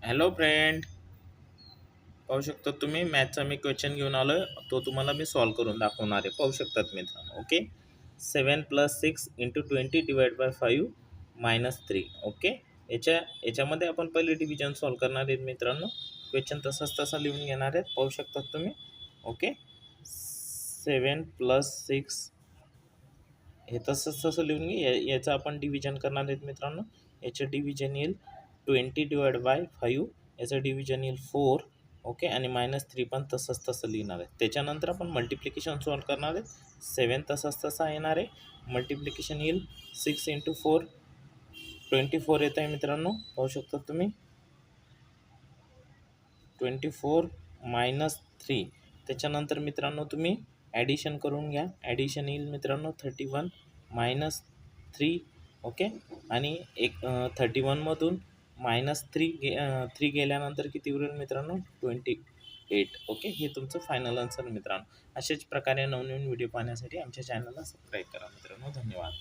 Hello friend, पाहू शकता तुम्ही मॅथचा मी क्वेश्चन घेऊन आलो आहे. तो तुम्हाला मी सॉल्व करून दाखवणार आहे. पाहू शकतात मित्रांनो. Okay, 7 + 6 × 20/5 okay. याच्यामध्ये आपण पहिले डिव्हिजन सॉल्व करणार आहेत मित्रांनो. क्वेश्चन तसाच तसा लिहून घेणार आहेत. पाहू शकतात तुम्ही. ओके, 7 + 6 हे तसं लिहून घे. याचं आपण डिव्हिजन करणार आहेत मित्रांनो. याचं डिव्हिजन येईल 20/5. याचं डिव्हिजन येईल 4. ओके, आणि -3 पण तसं लिहिणार आहे. त्याच्यानंतर आपण मल्टिप्लिकेशन सॉल्व करणार आहेत. 7 तसा येणार आहे. मल्टिप्लिकेशन येईल 6 × 4 24 येत आहे मित्रांनो. पाहू शकता तुम्ही. 24 - 3. त्याच्यानंतर मित्रांनो तुम्ही ॲडिशन करून घ्या. ॲडिशन येईल मित्रांनो 31 - 3. ओके, आणि 31मधून -3 गेल्यानंतर किती उरेल मित्रांनो? 28. ओके, हे तुमचं फायनल आन्सर मित्रांनो. अशाच प्रकारे नवनवीन व्हिडिओ पाहण्यासाठी आमच्या चॅनलला सबस्क्राईब करा मित्रांनो. धन्यवाद.